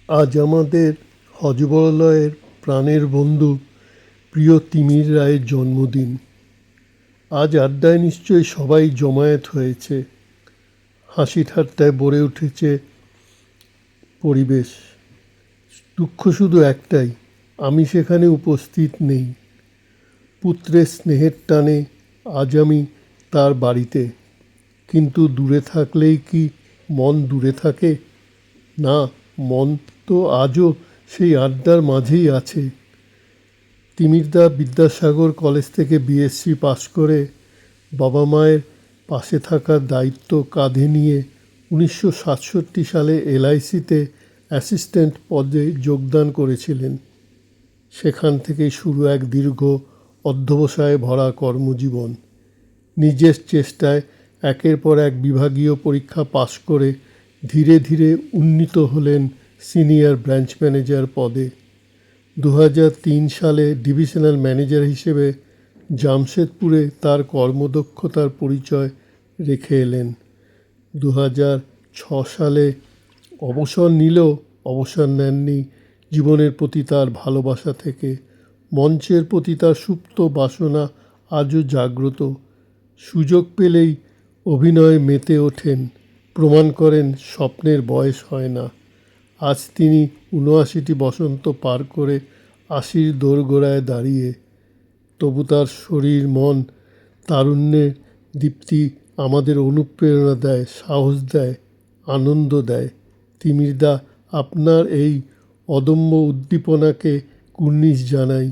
আজ আমাদের হজবরলয়ের প্রাণের বন্ধু প্রিয় তিমির রায়ের জন্মদিন। আজ আড্ডায় নিশ্চয়ই সবাই জমায়েত হয়েছে, হাসি ঠাট্টায় ভরে উঠেছে পরিবেশ। দুঃখ শুধু একটাই, আমি সেখানে উপস্থিত নেই। পুত্রের স্নেহের টানে আজ আমি তার বাড়িতে, কিন্তু দূরে থাকলেই কি মন দূরে থাকে? না, মন তো আজও সেই আড্ডার মাঝেই আছে। তিমিরদা বিদ্যাসাগর কলেজ থেকে বিএসসি পাশ করে বাবা মায়ের পাশে থাকার দায়িত্ব কাঁধে নিয়ে 1967 সালে এলআইসিতে অ্যাসিস্ট্যান্ট পদে যোগদান করেছিলেন। সেখান থেকেই শুরু এক দীর্ঘ অধ্যবসায়ে ভরা কর্মজীবন। নিজের চেষ্টায় একের পর এক বিভাগীয় পরীক্ষা পাশ করে ধীরে ধীরে উন্নীত হলেন সিনিয়র ব্রাঞ্চ ম্যানেজার পদে। 2003 সালে ডিভিশনাল ম্যানেজার হিসেবে জামশেদপুরে তার কর্মদক্ষতার পরিচয় রেখে এলেন। 2006 সালে অবসর নিলেও অবসর নেননি জীবনের প্রতি তার ভালোবাসা থেকে। মঞ্চের প্রতি তার সুপ্ত বাসনা আজও জাগ্রত। সুযোগ পেলেই অভিনয়ে মেতে ওঠেন, প্রমাণ করেন স্বপ্নের বয়স হয় না। আজ তিনি ৭৯টি বসন্ত পার করে ৮০-র দোরগোড়ায় দাঁড়িয়ে। তবু তার শরীর মন তারুণ্যের দীপ্তি আমাদের অনুপ্রেরণা দেয়, সাহস দেয়, আনন্দ দেয়। তিমিরদা, আপনার এই অদম্য উদ্দীপনাকে কুর্নিশ জানাই।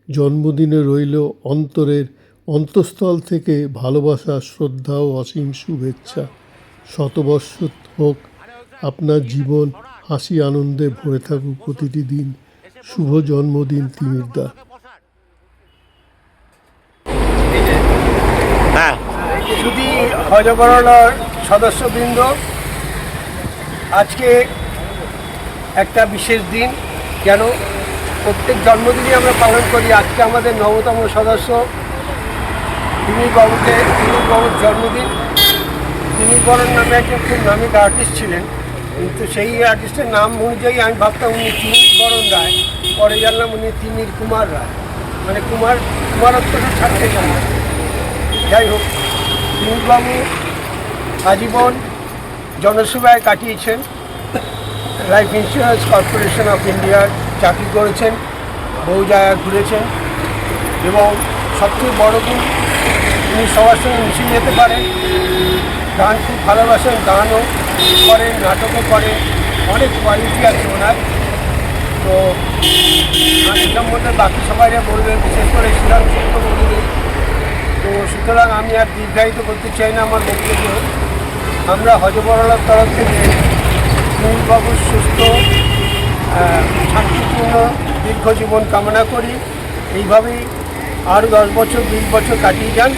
জন্মদিনে রইল অন্তরের অন্তঃস্থল থেকে ভালোবাসা, শ্রদ্ধা ও অসীম শুভেচ্ছা। শতবর্ষ হোক আপনার জীবন, হাসি আনন্দে ভরে থাকুক প্রতিটি দিন। শুভ জন্মদিন তিমিরদা। শুধু হজবরলর সদস্যবৃন্দ, আজকে একটা বিশেষ দিন। কেন? প্রত্যেক জন্মদিনই আমরা পালন করি। আজকে আমাদের ৯তম সদস্য তিমির বাবুর জন্মদিন। তিমির বরণ নামে একজন খুব নামী আর্টিস্ট ছিলেন, কিন্তু সেই আর্টিস্টের নাম অনুযায়ী আমি ভাবতাম উনি তিমির বরণ রায়, পরে জানলাম উনি তিমির কুমার রায়, মানে কুমারত্বটা ছাড়তে জানলাম। যাই হোক, তিমিরবাবু আজীবন জনসেবায় কাটিয়েছেন। লাইফ ইন্স্যুরেন্স কর্পোরেশন অফ ইন্ডিয়ার চাকরি করেছেন, বহু জায়গায় ঘুরেছেন এবং সবচেয়ে বড় দিন উনি সবার সঙ্গে মিশে যেতে পারেন। গান খুব ভালোবাসেন, গানও করেন, নাটকও করেন, অনেক কোয়ালিটি আছে ওনার। তো এটার মধ্যে বাকি সবাইরা বলবেন, বিশেষ করে শ্রীরাম সত্য বলবেন। তো সুতরাং আমি আর দীর্ঘায়িত করতে চাই না আমার বক্তব্য। আমরা হজবরলার তরফ থেকে তিমিরবাবুর সুস্থ শান্তিপূর্ণ দীর্ঘ জীবন কামনা করি। এইভাবেই আরও 10 বছর 20 বছর কাটিয়ে যান,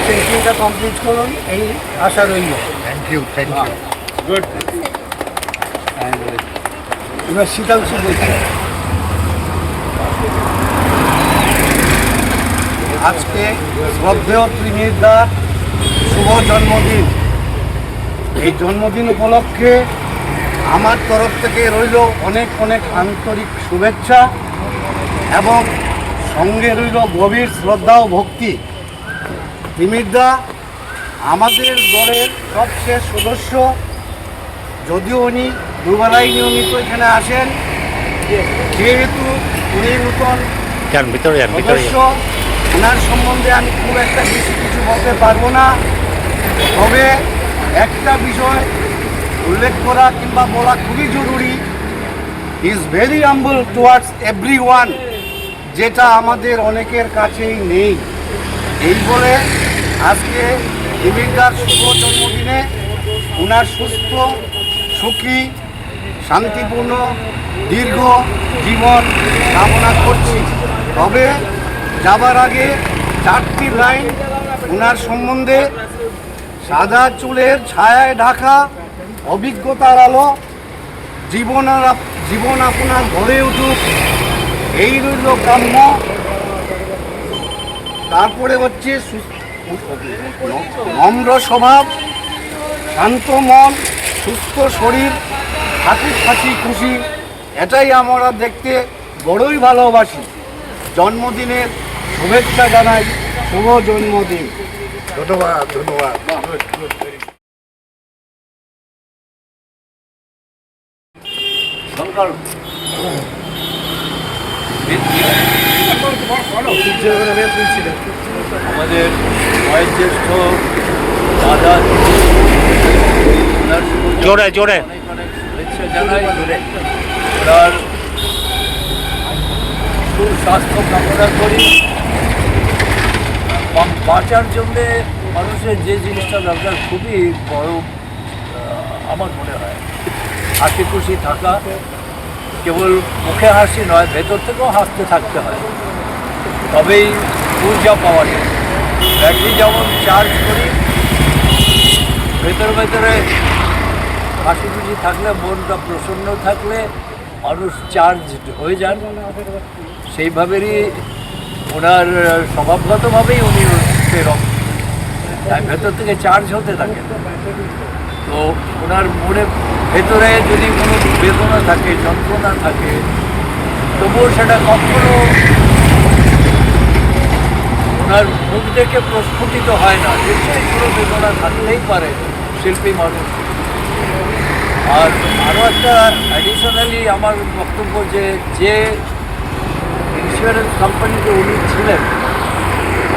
সেন্ট্রিটা কমপ্লিট করুন, এই আশা রইল। Thank you good. এবার শীতাংশু দেখি। আজকে শ্রদ্ধেয় তিমিরদার শুভ জন্মদিন। এই জন্মদিন উপলক্ষে আমার তরফ থেকে রইল অনেক অনেক আন্তরিক শুভেচ্ছা এবং সঙ্গে রইল গভীর শ্রদ্ধা ও ভক্তি। তিমিরদা আমাদের দলের সবশেষ সদস্য, যদিও উনি দুবেলাই নিয়মিত এখানে আসেন, যেহেতু উনি নূতন সদস্য, ওনার সম্বন্ধে আমি খুব একটা বেশি কিছু বলতে পারবো না। তবে একটা বিষয় উল্লেখ করা কিংবা বলা খুবই জরুরি, is very humble towards every one, যেটা আমাদের অনেকের কাছেই নেই। এই বলে আজকে তিমিরদার শুভ জন্মদিনে ওনার সুস্থ, সুখী, শান্তিপূর্ণ দীর্ঘ জীবন কামনা করছি। তবে যাবার আগে 4টি লাইন ওনার সম্বন্ধে। সাদা চুলের ছায়ায় ঢাকা অভিজ্ঞতার আলো, জীবন আপনার ভরে উঠুক, এই রইল কাম্য। তারপরে হচ্ছে নম্র স্বভাব, শান্ত মন, সুস্থ শরীর, হাসি খুশি এটাই আমরা দেখতে বড়ই ভালোবাসি। জন্মদিনের শুভেচ্ছা জানাই, শুভ জন্মদিন। ধন্যবাদ ধন্যবাদ। শঙ্কর আমাদের বয়োজ্যেষ্ঠ দাদা জোরে জোরে অনেক অনেক শুভেচ্ছা জানাই। ওনার সুস্বাস্থ্য কামনা করি। বাঁচার জন্যে মানুষের যে জিনিসটা দরকার খুবই বড় আমার মনে হয় হাসি খুশি থাকা। কেবল মুখে হাসি নয়, ভেতর থেকেও হাসতে থাকতে হয়, তবেই ঊর্জা পাওয়া যায়। ব্যাটারি যেমন চার্জ করি, ভেতরে হাসি খুশি থাকলে, মনটা প্রসন্ন থাকলে মানুষ চার্জ হয়ে যান। সেইভাবেই ওনার স্বভাবগতভাবেই উনি সেরকম, তাই ভেতর থেকে চার্জ হতে থাকে। তো ওনার মনে ভেতরে যদি কোনো বেদনা থাকে, যন্ত্রণা থাকে, তবুও সেটা কখনো ওনার মুখ দেখে প্রস্ফুটিত হয় না। নিশ্চয়ই কোনো বেদনা থাকতেই পারে শিল্পী মানুষ। আর আরও একটা অ্যাডিশনালি আমার বক্তব্য, যে ইন্স্যুরেন্স কোম্পানিতে উনি ছিলেন,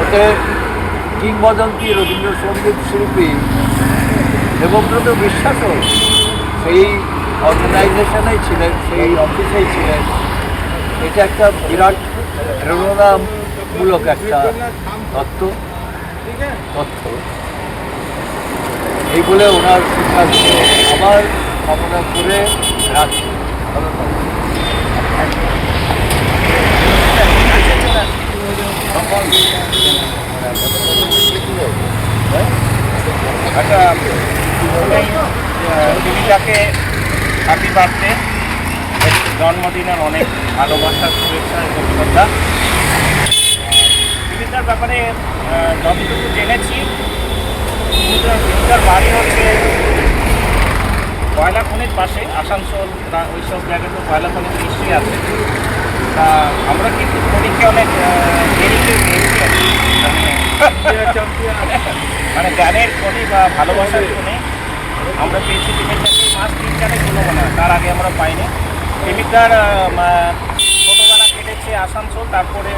ওতে কিংবদন্তি রবীন্দ্রসঙ্গীত শিল্পী দেবব্রত বিশ্বাসও সেই অর্গানাইজেশনেই ছিলেন, সেই অফিসেই ছিলেন। এটা একটা বিরাট প্রেরণামূলক একটা তথ্য। এই বলে ওনার সুস্বাস্থ্য আবার কামনা করে রাখছি। আচ্ছা, দিদিটাকে হ্যাপি বার্থডে, জন্মদিনের অনেক ভালোবাসার শুভেচ্ছা এবং শ্রদ্ধা। দিদিটার ব্যাপারে যতটুকু জেনেছি, দিদিটার বাড়ি হচ্ছে কয়লা খনির পাশে, আসানসোল ওইসব জায়গাতে কয়লা খনির নিশ্চয়ই আছে। তা আমরা কিন্তু খনিকে অনেক দেরিতে পেয়েছি, মানে জ্ঞানের খনি বা ভালোবাসার খনি আমরা পেয়েছি। টিমিটাকে মাস 3-4 হলো মনে হয়, তার আগে আমরা পাইনি। টিমিটার ছোটোবেলা কেটেছে আসানসোল, তারপরে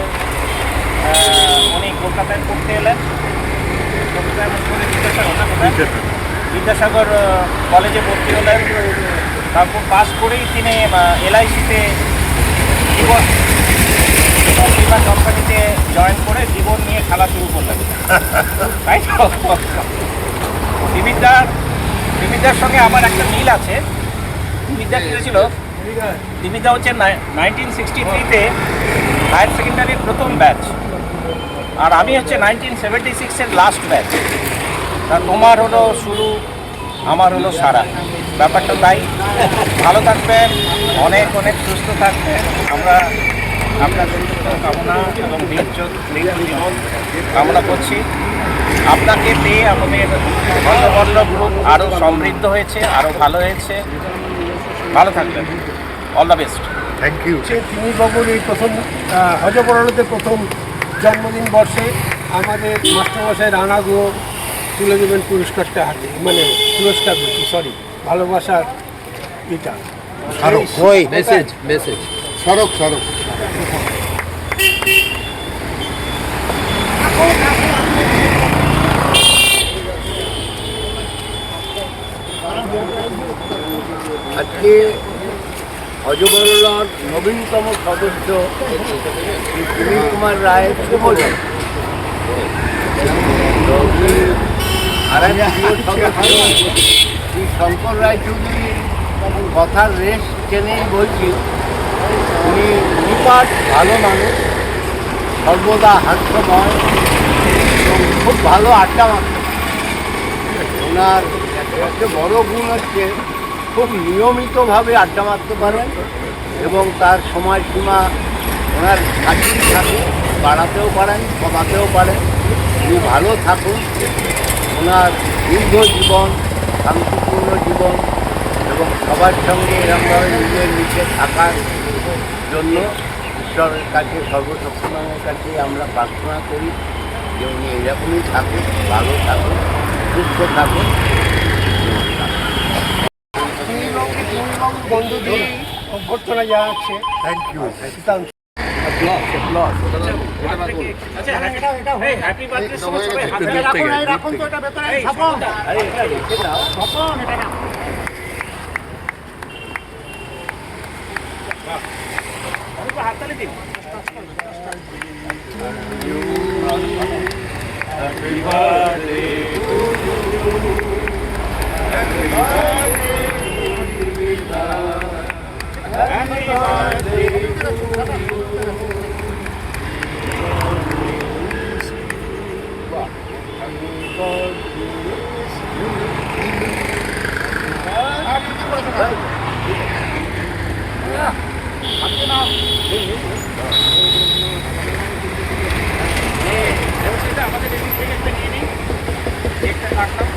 উনি কলকাতায় পড়তে এলেন। কলকাতায় পড়ে বিদ্যাসাগর কলেজে ভর্তি হলেন। তারপর পাস করেই তিনি LIC-তে জীবন বিমা কোম্পানিতে জয়েন করে জীবন নিয়ে খেলা শুরু করলেন, তাই তো? টিমিটার সঙ্গে আমার একটা মিল আছে। টিমিটা কিনেছিল, টিমিটা হচ্ছে 1963-তে হায়ার সেকেন্ডারির প্রথম ব্যাচ, আর আমি হচ্ছে 1976-এর লাস্ট ব্যাচ। তা তোমার হলো শুরু, আমার হলো সারা, ব্যাপারটা তাই। ভালো থাকবেন, অনেক অনেক সুস্থ থাকবেন। আমরা আপনার সুস্থ কামনা এবং জীবন কামনা করছি। আপনাকে পেয়ে আমাদের বন্ধ গ্রুপ আরও সমৃদ্ধ হয়েছে, আরও ভালো হয়েছে। ভালো থাকবেন, all the best. Thank you. তিনি বাবুর এই প্রথম হজবরলতে প্রথম জন্মদিন বর্ষে আমাদের মাস্টারমশাই রানা গুহ তুলে দেবেন পুরস্কারটা হাতে, মানে পুরস্কার বলছি, সরি, ভালোবাসার এটা মেসেজ সড়ক আজকে হজবরলার নবীনতম সদস্য শ্রী সুনীল কুমার রায়ের শুভজন, আর এক প্রিয় সদস্য শ্রী শঙ্কর রায়চৌধুরী কথার রেশ টেনেই বলছি। উনি নিপাট ভালো মানুষ, সর্বদা হাস্যময় এবং খুব ভালো আড্ডা মারত। ওনার একটা বড় গুণ হচ্ছে খুব নিয়মিতভাবে আড্ডা মারতে পারেন এবং তার সময়সীমা ওনার কাছেই থাকে, বাড়াতেও পারেন, কমাতেও পারেন। উনি ভালো থাকুন, ওনার দীর্ঘ জীবন, শান্তিপূর্ণ জীবন এবং এবং সবার সঙ্গে এরকমভাবে মিলে মিশে থাকার জন্য ঈশ্বরের কাছে সর্বশক্তিমানের কাছে আমরা প্রার্থনা করি যে উনি এরকমই থাকুন, ভালো থাকুন, সুস্থ থাকুন। বন্ধুদের অভ্যর্থনা জানাচ্ছে। Thank you. আচ্ছা হ্যাপি বার্থডে সবাই হাতে রাখুন তো এটা ভেতরে ছাপন আরে এটা রেখে দাও। হাততালি দিন আমাদের এদিক থেকে একটা নিয়ে নিই একটা রাখলাম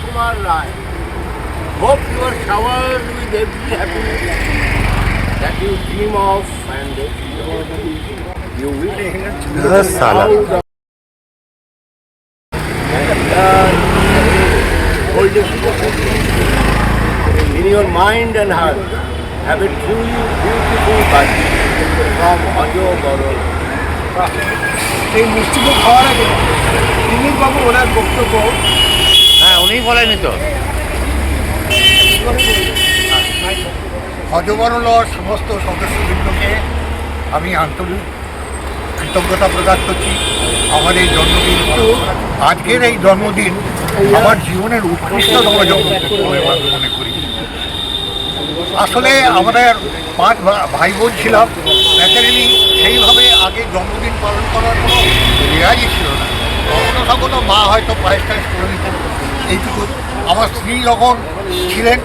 Kumar Rai. Hope you are showered with every happiness that you dream of and you wish. Hold it in your mind and heart. Have a truly beautiful body from Ajo Borol. এই মিষ্টিকে খাওয়ার আগে তিমির বাবু ওনার বক্তব্য হ্যাঁ উনি বলেনি তো। হজবরলর সমস্ত সদস্যবৃন্দকে আমি আন্তরিক কৃতজ্ঞতা প্রকাশ করছি আমার এই জন্মদিন। আজকের এই জন্মদিন আমার জীবনের উৎকৃষ্টতম জন্মদিন বলে আমি মনে করি। আসলে আমাদের 5 ভাই বোন ছিলাম, ন্যাচারালি সেইভাবে আগে জন্মদিন পালন করার কোনো রেওয়াজই ছিল না। কখনো কখনো মা হয়তো পায়েস টায়েস করে দিতেন, এইটুকু। আমার স্ত্রী যখন ছিলেন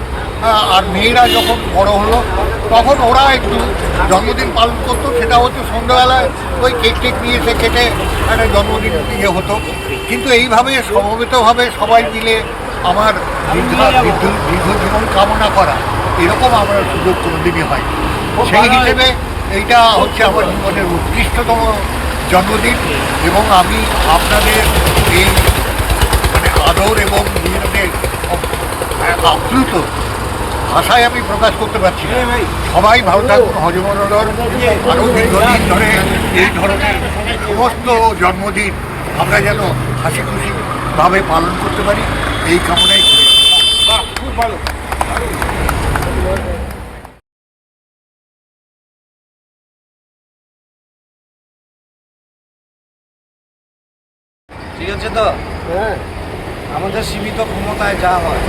আর মেয়েরা যখন বড় হলো তখন ওরা একটু জন্মদিন পালন করতো, সেটা হচ্ছে সন্ধ্যাবেলায় ওই কেক টেক নিয়ে এসে কেটে একটা জন্মদিন ইয়ে হতো। কিন্তু এইভাবে সমবেতভাবে সবাই মিলে আমার দীর্ঘ জীবন কামনা করা এরকম আমার সুযোগ কোনোদিনই হয়। সেই হিসেবে এইটা হচ্ছে আমার জীবনের উৎকৃষ্টতম জন্মদিন এবং আমি আপনাদের এই মানে আদর এবং নিজেদের আপ্লুত ভাষায় আমি প্রকাশ করতে পারছি না। সবাই ভালো থাকুন, হজমরলর আরও দীর্ঘদিন ধরে এই ধরনের সমস্ত জন্মদিন আমরা যেন হাসি খুশিভাবে পালন করতে পারি এই কামনাই করি। খুব ভালো। ঠিক আছে তো, হ্যাঁ আমাদের সীমিত ক্ষমতায় যা হয়